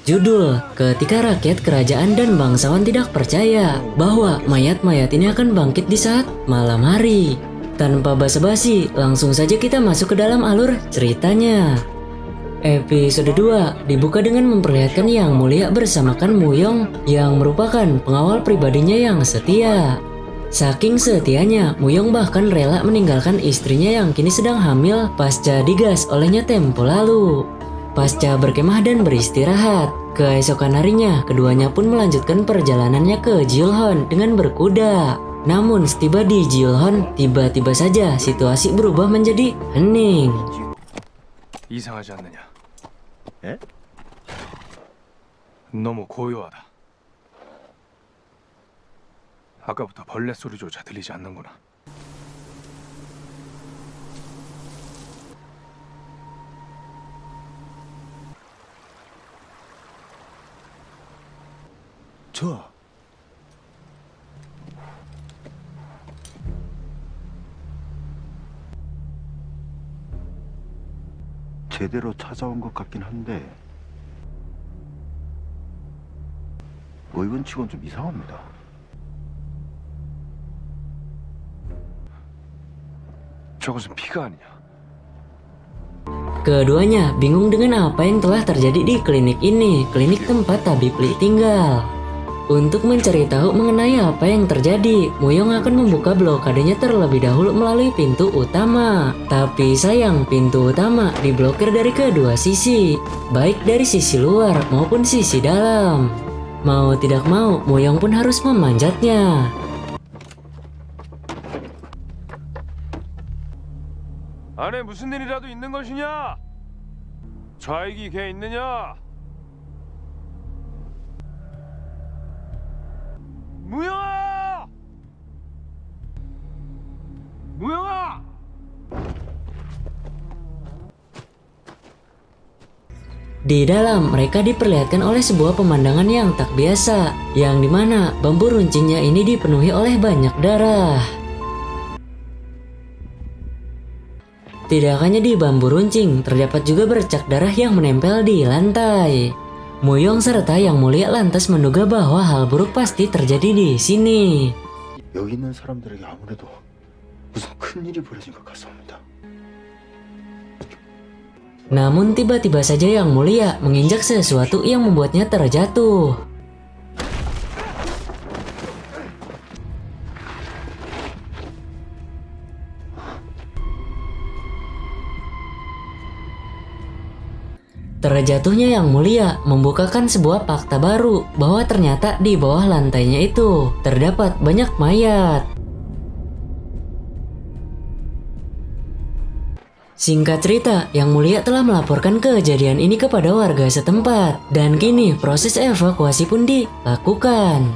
Judul, ketika rakyat, kerajaan, dan bangsawan tidak percaya bahwa mayat-mayat ini akan bangkit di saat malam hari. Tanpa basa-basi, langsung saja kita masuk ke dalam alur ceritanya. Episode 2 dibuka dengan memperlihatkan Yang Mulia bersamakan Muyong yang merupakan pengawal pribadinya yang setia. Saking setianya, Muyong bahkan rela meninggalkan istrinya yang kini sedang hamil pasca digas olehnya tempo lalu. Pasca berkemah dan beristirahat, keesokan harinya keduanya pun melanjutkan perjalanannya ke Julhon dengan berkuda. Namun setiba di Julhon, tiba-tiba saja situasi berubah menjadi hening. 이상하지 않느냐? 에? 너무 고요하다. 아까부터 벌레 소리조차 들리지 않는구나. 저 제대로 찾아온 것 같긴 한데 이건 치곤 좀 이상합니다. 저것은 피가 아니냐? Keduanya bingung dengan apa yang telah terjadi di klinik ini, klinik tempat Tabib Li tinggal. Untuk mencari tahu mengenai apa yang terjadi, Muyong akan membuka blokadenya terlebih dahulu melalui pintu utama. Tapi sayang, pintu utama diblokir dari kedua sisi, baik dari sisi luar maupun sisi dalam. Mau tidak mau, Muyong pun harus memanjatnya. 안에 무슨 일이라도 있는 것이냐? 좌익이 걔 있느냐? 무영아! 무영아! Di dalam, mereka diperlihatkan oleh sebuah pemandangan yang tak biasa, yang dimana bambu runcingnya ini dipenuhi oleh banyak darah. Tidak hanya di bambu runcing, terdapat juga bercak darah yang menempel di lantai. Muyong serta Yang Mulia lantas menduga bahwa hal buruk pasti terjadi di sini. 여기 있는 사람들에게 아무래도 무슨 큰 일이 벌어진 것 같습니다. Namun tiba-tiba saja Yang Mulia menginjak sesuatu yang membuatnya terjatuh. Terjatuhnya Yang Mulia membukakan sebuah fakta baru bahwa ternyata di bawah lantainya itu terdapat banyak mayat. Singkat cerita, Yang Mulia telah melaporkan kejadian ini kepada warga setempat dan kini proses evakuasi pun dilakukan.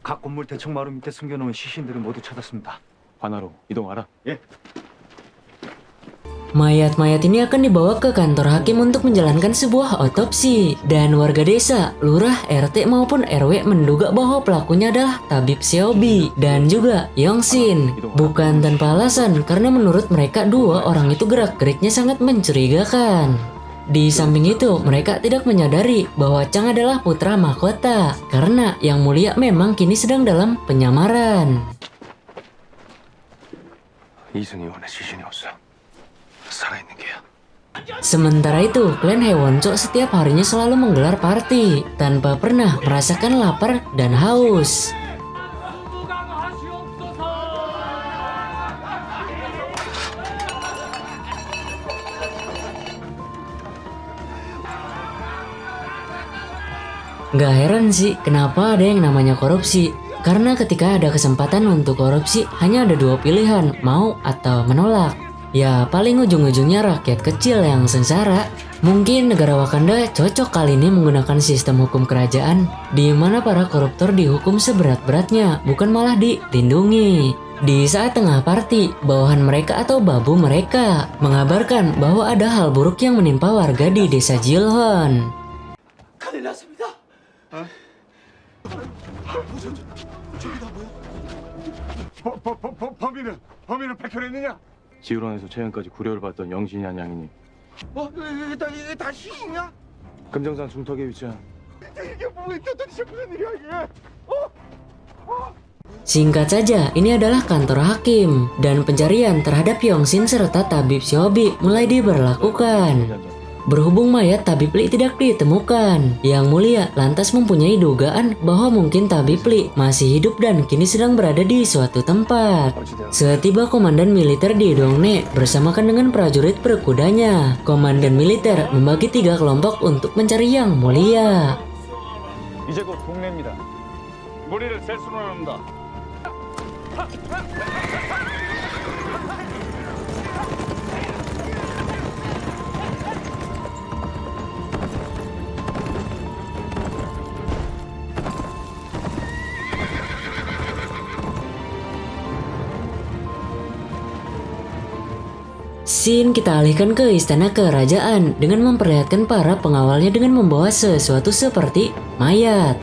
각 건물 대청 마루 밑에 숨겨놓은 시신들을 모두 찾았습니다. 관하로 이동하라. 예. Mayat-mayat ini akan dibawa ke kantor hakim untuk menjalankan sebuah otopsi. Dan warga desa, lurah, RT maupun RW menduga bahwa pelakunya adalah Tabib Xiaobi dan juga Yongxin. Bukan tanpa alasan, karena menurut mereka dua orang itu gerak-geriknya sangat mencurigakan. Di samping itu, mereka tidak menyadari bahwa Chang adalah putra mahkota karena Yang Mulia memang kini sedang dalam penyamaran. 이승이 원의 시신이 없어. 살아있는 게야. Sementara itu, klan Hewonco setiap harinya selalu menggelar party tanpa pernah merasakan lapar dan haus. Gak heran sih kenapa ada yang namanya korupsi. Karena ketika ada kesempatan untuk korupsi, hanya ada dua pilihan, mau atau menolak. Ya paling ujung-ujungnya rakyat kecil yang sengsara. Mungkin negara Wakanda cocok kali ini menggunakan sistem hukum kerajaan, di mana para koruptor dihukum seberat-beratnya, bukan malah dilindungi. Di saat tengah party, bawahan mereka atau babu mereka mengabarkan bahwa ada hal buruk yang menimpa warga di desa Jilhon. 범인을 밝혀냈느냐? 지우론에서 최근까지 구려를 받던 영신이란 양이니 이게 다 시신이야? 금정산 중턱에 위치한 이게 뭐야? 도대체 무슨 일이야 이게? Singkat saja, ini adalah kantor hakim dan pencarian terhadap Yongsin serta tabib Siobi mulai diberlakukan. Berhubung mayat Tabib Li tidak ditemukan, Yang Mulia lantas mempunyai dugaan bahwa mungkin Tabib Li masih hidup dan kini sedang berada di suatu tempat. Setiba komandan militer di Dongne bersamakan dengan prajurit berkudanya, komandan militer membagi 3 kelompok untuk mencari Yang Mulia. 이제 곧 동네입니다. 무리를 셀 수는 없다. Scene kita alihkan ke istana kerajaan dengan memperlihatkan para pengawalnya dengan membawa sesuatu seperti mayat.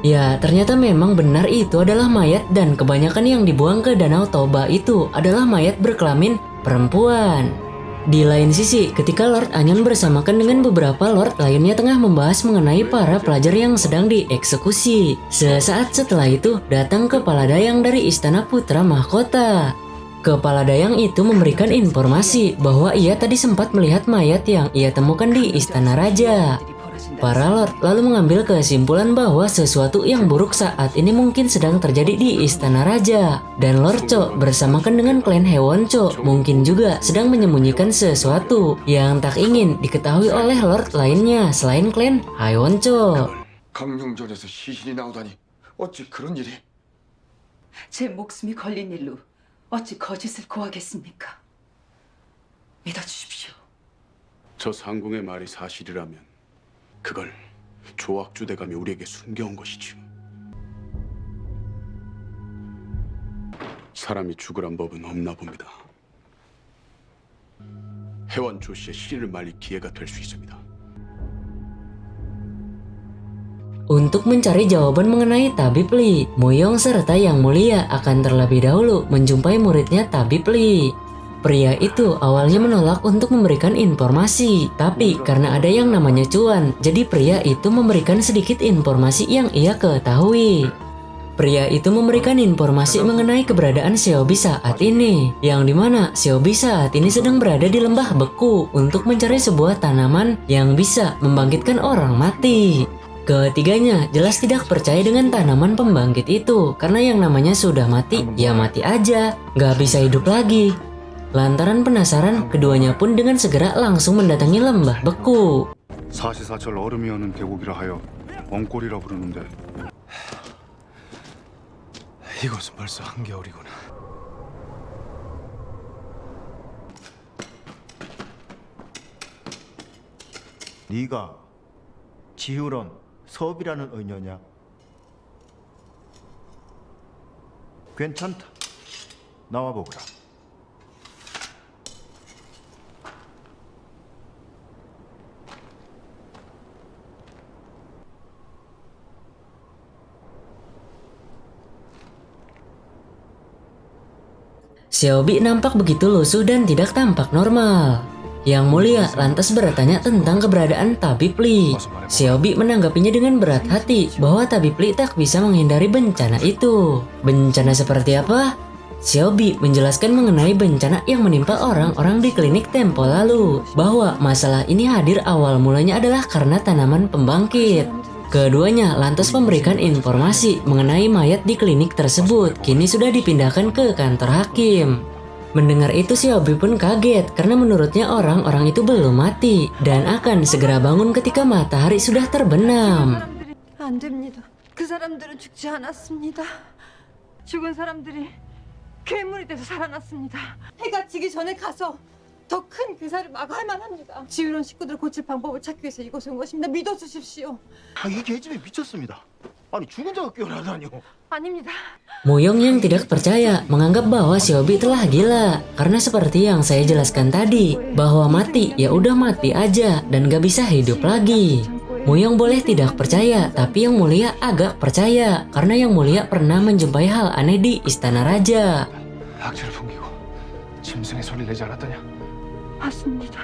Ya, ternyata memang benar itu adalah mayat dan kebanyakan yang dibuang ke Danau Toba itu adalah mayat berkelamin perempuan. Di lain sisi, ketika Lord Anyon bersamakan dengan beberapa lord lainnya tengah membahas mengenai para pelajar yang sedang dieksekusi, sesaat setelah itu datang kepala dayang dari Istana Putra Mahkota. Kepala dayang itu memberikan informasi bahwa ia tadi sempat melihat mayat yang ia temukan di Istana Raja. Para lord lalu mengambil kesimpulan bahwa sesuatu yang buruk saat ini mungkin sedang terjadi di Istana Raja. Dan Lord Cho bersamakan dengan klan Hewon Cho mungkin juga sedang menyembunyikan sesuatu yang tak ingin diketahui oleh lord lainnya selain klan Hewon Cho. 강령전에서 시신이 나오다니 어찌 그런 일이? 제 목숨이 걸린 일로 어찌 거짓을 고하겠습니까? 믿어주십시오. 저 상궁의 말이 사실이라면 그걸 조악주 대감이 우리에게 숨겨온 것이지요. 사람이 죽으란 법은 없나 봅니다. 해원 조 씨의 시를 말릴 기회가 될 수 있습니다. Untuk mencari jawaban mengenai Tabib Li, Muyong serta Yang Mulia akan terlebih dahulu menjumpai muridnya Tabib Li. Pria itu awalnya menolak untuk memberikan informasi, tapi karena ada yang namanya cuan, jadi pria itu memberikan sedikit informasi yang ia ketahui. Pria itu memberikan informasi mengenai keberadaan Xiaobi saat ini, yang dimana Xiaobi saat ini sedang berada di lembah beku untuk mencari sebuah tanaman yang bisa membangkitkan orang mati. Ketiganya jelas tidak percaya dengan tanaman pembangkit itu, karena yang namanya sudah mati, ya mati aja, gak bisa hidup lagi. Lantaran penasaran, keduanya pun dengan segera langsung mendatangi lembah beku. 사시사철 얼음이 오는 계곡이라 하여 엉골이라 부르는데 이곳은 벌써 한겨울이구나. 네가 지우런 섭이라는 의녀냐? 괜찮다. 나와 보거라. Xiaobi nampak begitu lusuh dan tidak tampak normal. Yang Mulia lantas bertanya tentang keberadaan Tabib Li. Xiaobi menanggapinya dengan berat hati bahwa Tabib Li tak bisa menghindari bencana itu. Bencana seperti apa? Xiaobi menjelaskan mengenai bencana yang menimpa orang-orang di klinik tempo lalu, bahwa masalah ini hadir awal mulanya adalah karena tanaman pembangkit. Keduanya lantas memberikan informasi mengenai mayat di klinik tersebut kini sudah dipindahkan ke kantor hakim. Mendengar itu Xiaobi pun kaget karena menurutnya orang-orang itu belum mati dan akan segera bangun ketika matahari sudah terbenam. 안 됩니다. 그 사람들은 죽지 않았습니다. 죽은 사람들이 괴물이 돼서 살아났습니다. 해가 지기 전에 가서 더 큰 괴사를 막아야 만합니다. 지휘론 식구들 고칠 방법을 찾기 위해서 이곳에 온 것입니다. 믿어주십시오. 이 계집애 미쳤습니다. 아니 죽은 자가 깨어나다니요. 아닙니다. Muyong yang tidak percaya menganggap bahwa Xiaobi telah gila. Karena seperti yang saya jelaskan tadi, bahwa mati ya udah mati aja dan gak bisa hidup lagi. Muyong boleh tidak percaya, tapi Yang Mulia agak percaya. Karena Yang Mulia pernah menjumpai hal aneh di Istana Raja. 악취를 풍기고 짐승의 소리를 내지 않았더냐? 맞습니다.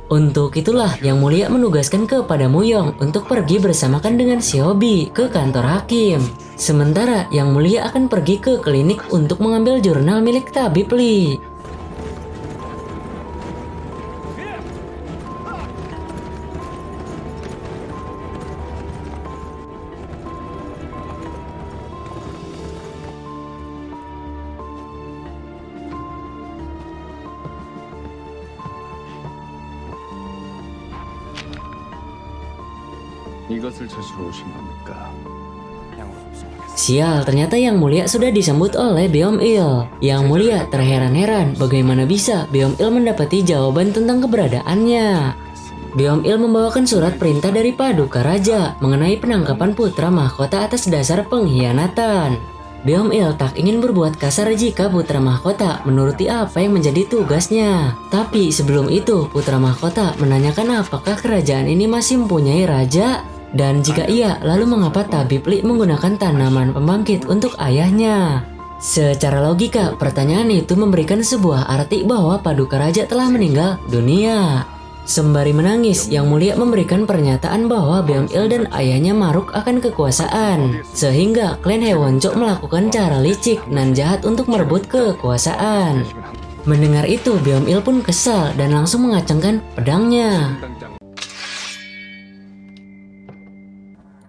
Untuk itulah Yang Mulia menugaskan kepada Muyong untuk pergi bersamakan dengan Xiaobi ke kantor hakim. Sementara Yang Mulia akan pergi ke klinik untuk mengambil jurnal milik Tabib Li. 이것을 찾으러 오신 겁니까? Sial, ternyata Yang Mulia sudah disambut oleh Beom Il. Yang Mulia terheran-heran bagaimana bisa Beom Il mendapati jawaban tentang keberadaannya. Beom Il membawakan surat perintah dari Paduka Raja mengenai penangkapan putra mahkota atas dasar pengkhianatan. Beom Il tak ingin berbuat kasar jika putra mahkota menuruti apa yang menjadi tugasnya. Tapi sebelum itu, putra mahkota menanyakan apakah kerajaan ini masih mempunyai raja? Dan jika iya, lalu mengapa Tabib Li menggunakan tanaman pembangkit untuk ayahnya? Secara logika, pertanyaan itu memberikan sebuah arti bahwa Paduka Raja telah meninggal dunia. Sembari menangis, Yang Mulia memberikan pernyataan bahwa Beom Il dan ayahnya maruk akan kekuasaan. Sehingga klan Hewonjo melakukan cara licik dan jahat untuk merebut kekuasaan. Mendengar itu, Beom Il pun kesal dan langsung mengacungkan pedangnya.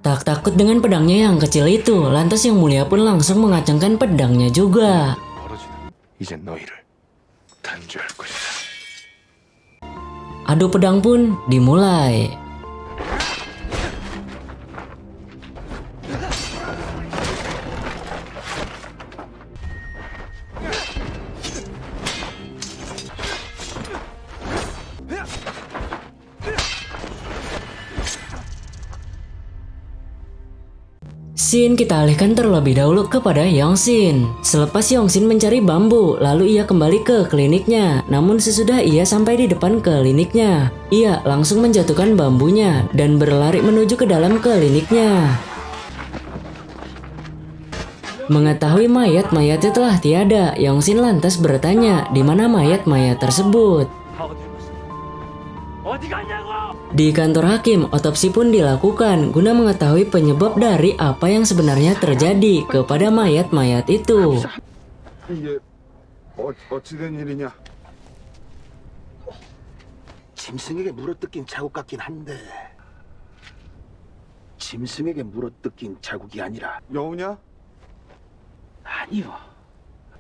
Tak takut dengan pedangnya yang kecil itu, lantas Yang Mulia pun langsung mengacungkan pedangnya juga. 벌어지는 이제 너희를 단죄할 것이다. Adu pedang pun dimulai. Scene kita alihkan terlebih dahulu kepada Yongsin. Selepas Yongsin mencari bambu, lalu ia kembali ke kliniknya. Namun sesudah ia sampai di depan kliniknya, ia langsung menjatuhkan bambunya dan berlari menuju ke dalam kliniknya. Mengetahui mayat-mayatnya telah tiada, Yongsin lantas bertanya di mana mayat-mayat tersebut. 어디 갔냐고! Di kantor hakim, otopsi pun dilakukan guna mengetahui penyebab dari apa yang sebenarnya terjadi kepada mayat-mayat itu. 이게 어찌된 일이냐? 짐승에게 물어뜯긴 자국 같긴 한데 짐승에게 물어뜯긴 자국이 아니라 여우냐? 아니요.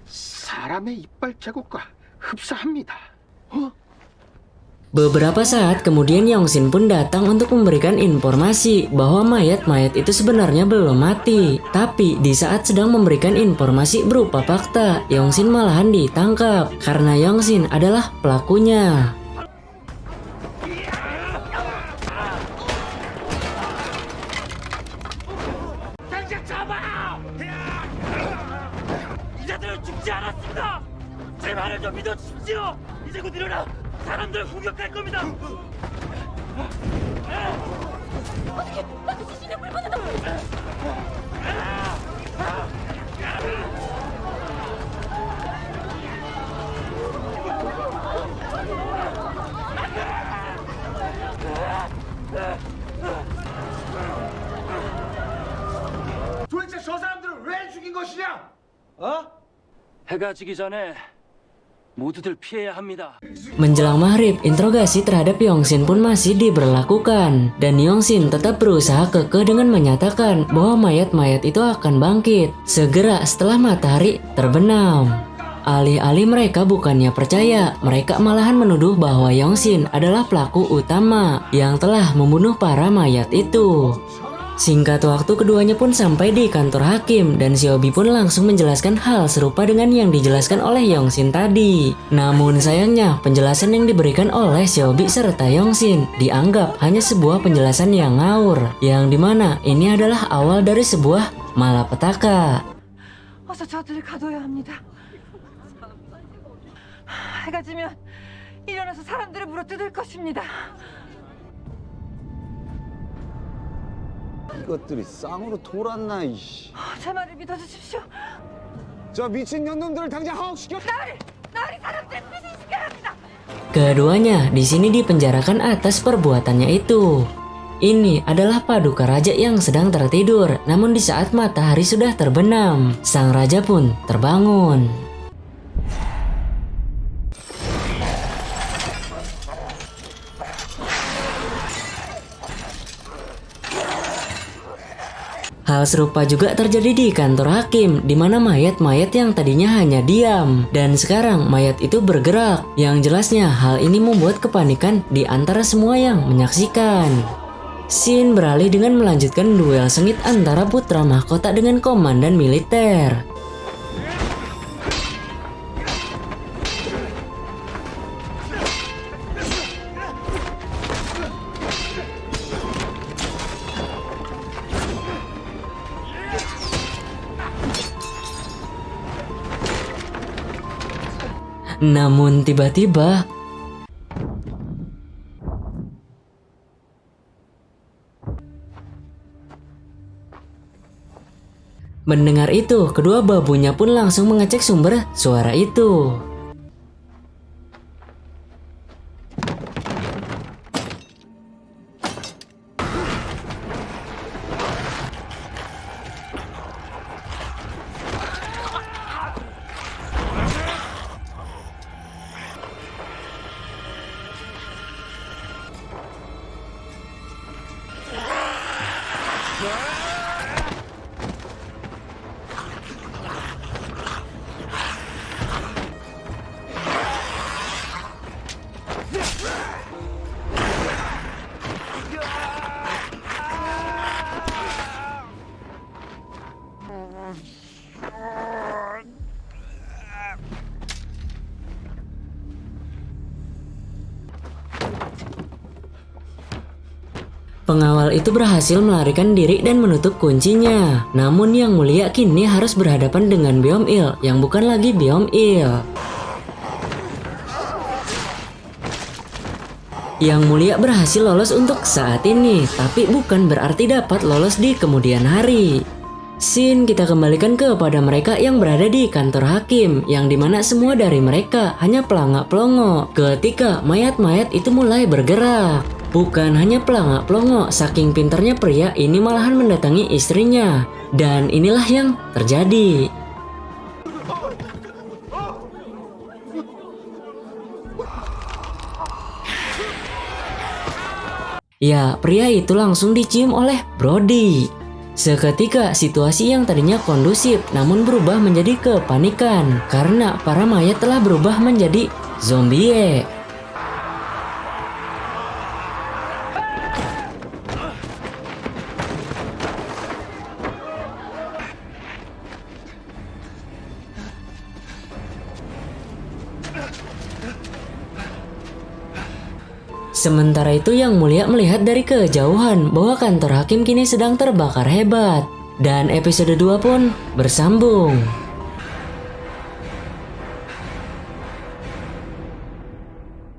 사람의 이빨 자국과 흡사합니다. Beberapa saat kemudian Yongsin pun datang untuk memberikan informasi bahwa mayat-mayat itu sebenarnya belum mati. Tapi di saat sedang memberikan informasi berupa fakta, Yongsin malahan ditangkap karena Yongsin adalah pelakunya. 당장 잡아! 이자들은 죽지 않았습니다! 제 말을 좀 믿어주십시오! 이제 곧 일어나 사람들 공격할 겁니다! 도대체 저 사람들을 왜 죽인 것이냐? 해가 지기 전에 모두들 피해야 합니다. Menjelang maghrib, interogasi terhadap Yongsin pun masih diberlakukan. Dan Yongsin tetap berusaha kekeh dengan menyatakan bahwa mayat-mayat itu akan bangkit segera setelah matahari terbenam. Alih-alih mereka bukannya percaya, mereka malahan menuduh bahwa Yongsin adalah pelaku utama yang telah membunuh para mayat itu. Singkat waktu keduanya pun sampai di kantor hakim dan Xiaobi pun langsung menjelaskan hal serupa dengan yang dijelaskan oleh Yongxin tadi. Namun sayangnya penjelasan yang diberikan oleh Xiaobi serta Yongxin dianggap hanya sebuah penjelasan yang ngawur, yang dimana ini adalah awal dari sebuah malapetaka. 어서 저들을 가둬야 합니다. 해가 지면 일어나서 사람들을 물어뜯을 것입니다. 이것들이 쌍으로 돌았나 이씨. 제 말을 믿어주십시오. 저 미친 년놈들을 당장 하옥시켜. 나으리 사람들을 피신시켜야 합니다. Keduanya di sini dipenjarakan atas perbuatannya itu. Ini adalah paduka raja yang sedang tertidur, namun di saat matahari sudah terbenam, sang raja pun terbangun. Hal serupa juga terjadi di kantor hakim, di mana mayat-mayat yang tadinya hanya diam dan sekarang mayat itu bergerak. Yang jelasnya hal ini membuat kepanikan di antara semua yang menyaksikan. Shin beralih dengan melanjutkan duel sengit antara putra mahkota dengan komandan militer. Namun tiba-tiba mendengar itu, kedua babunya pun langsung mengecek sumber suara itu. Pengawal itu berhasil melarikan diri dan menutup kuncinya. Namun Yang Mulia kini harus berhadapan dengan Beom-il yang bukan lagi Beom-il. Yang Mulia berhasil lolos untuk saat ini, tapi bukan berarti dapat lolos di kemudian hari. Scene kita kembalikan kepada mereka yang berada di kantor hakim, yang dimana semua dari mereka hanya pelangak-pelongo ketika mayat-mayat itu mulai bergerak. Bukan hanya pelangak-pelongo, saking pintarnya pria ini malahan mendatangi istrinya. Dan inilah yang terjadi. Ya, pria itu langsung dicium oleh Brody. Seketika situasi yang tadinya kondusif namun berubah menjadi kepanikan karena para mayat telah berubah menjadi zombie. Sementara itu Yang Mulia melihat dari kejauhan bahwa kantor hakim kini sedang terbakar hebat. Dan episode 2 pun bersambung.